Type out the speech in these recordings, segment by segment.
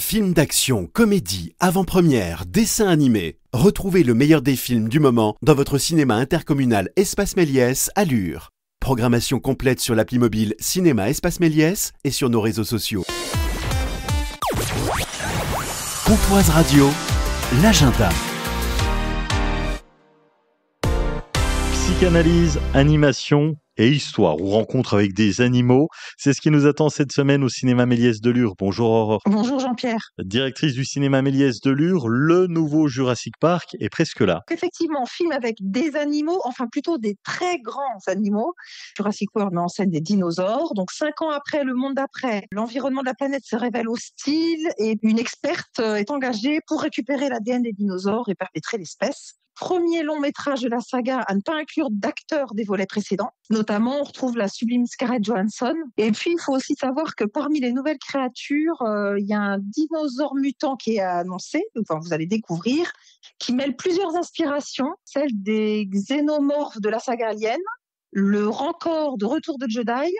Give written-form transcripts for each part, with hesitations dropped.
Films d'action, comédie, avant-première, dessins animés. Retrouvez le meilleur des films du moment dans votre cinéma intercommunal Espace Méliès à Lure. Programmation complète sur l'appli mobile Cinéma Espace Méliès et sur nos réseaux sociaux. Pontoise Radio, l'agenda. Psychanalyse, animation et histoire ou rencontre avec des animaux, c'est ce qui nous attend cette semaine au cinéma Méliès de Lure. Bonjour Aurore. Bonjour Jean-Pierre. Directrice du cinéma Méliès de Lure, le nouveau Jurassic Park est presque là. Effectivement, film avec des animaux, enfin plutôt des très grands animaux. Jurassic World met en scène des dinosaures. Donc 5 ans après le monde d'après, l'environnement de la planète se révèle hostile et une experte est engagée pour récupérer l'ADN des dinosaures et perpétrer l'espèce. Premier long métrage de la saga à ne pas inclure d'acteurs des volets précédents. Notamment, on retrouve la sublime Scarlett Johansson. Et puis, il faut aussi savoir que parmi les nouvelles créatures, il y a un dinosaure mutant qui est annoncé, enfin vous allez découvrir, qui mêle plusieurs inspirations, celle des xénomorphes de la saga Alien, le Rancor de Retour de Jedi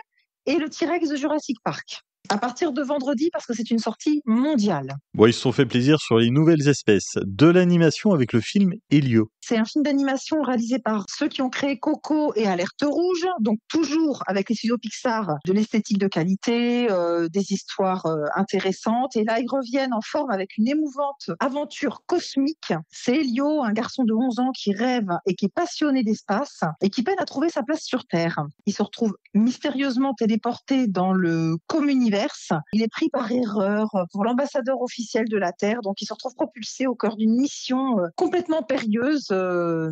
et le T-Rex de Jurassic Park. À partir de vendredi, parce que c'est une sortie mondiale. Bon, ils se sont fait plaisir sur les nouvelles espèces. De l'animation avec le film Elio. C'est un film d'animation réalisé par ceux qui ont créé Coco et Alerte Rouge, donc toujours avec les studios Pixar, de l'esthétique de qualité, des histoires intéressantes. Et là, ils reviennent en forme avec une émouvante aventure cosmique. C'est Elio, un garçon de 11 ans qui rêve et qui est passionné d'espace et qui peine à trouver sa place sur Terre. Il se retrouve mystérieusement téléporté dans le communiverse. Il est pris par erreur pour l'ambassadeur officiel de la Terre, donc il se retrouve propulsé au cœur d'une mission complètement périlleuse,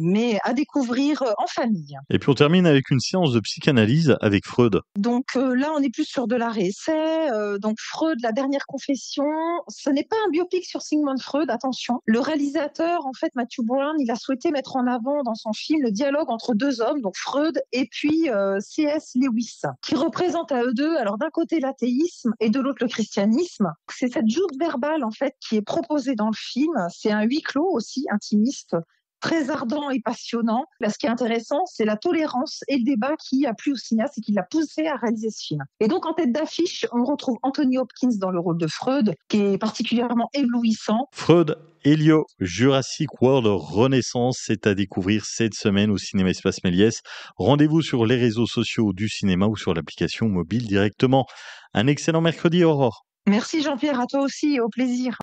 mais à découvrir en famille. Et puis on termine avec une séance de psychanalyse avec Freud. Donc là, on est plus sur de l'arrêt-essai. Donc Freud, la dernière confession, ce n'est pas un biopic sur Sigmund Freud, attention. Le réalisateur, en fait, Matthew Brown, il a souhaité mettre en avant dans son film le dialogue entre deux hommes, donc Freud et puis C.S. Lewis, qui représentent à eux deux, alors d'un côté l'athéisme et de l'autre le christianisme. C'est cette joute verbale, en fait, qui est proposée dans le film. C'est un huis clos aussi, intimiste, très ardent et passionnant. Là, ce qui est intéressant, c'est la tolérance et le débat qui a plu au cinéaste et qui l'a poussé à réaliser ce film. Et donc, en tête d'affiche, on retrouve Anthony Hopkins dans le rôle de Freud, qui est particulièrement éblouissant. Freud, Elio, Jurassic World Renaissance, c'est à découvrir cette semaine au cinéma Espace Méliès. Rendez-vous sur les réseaux sociaux du cinéma ou sur l'application mobile directement. Un excellent mercredi, Aurore. Merci Jean-Pierre, à toi aussi et au plaisir.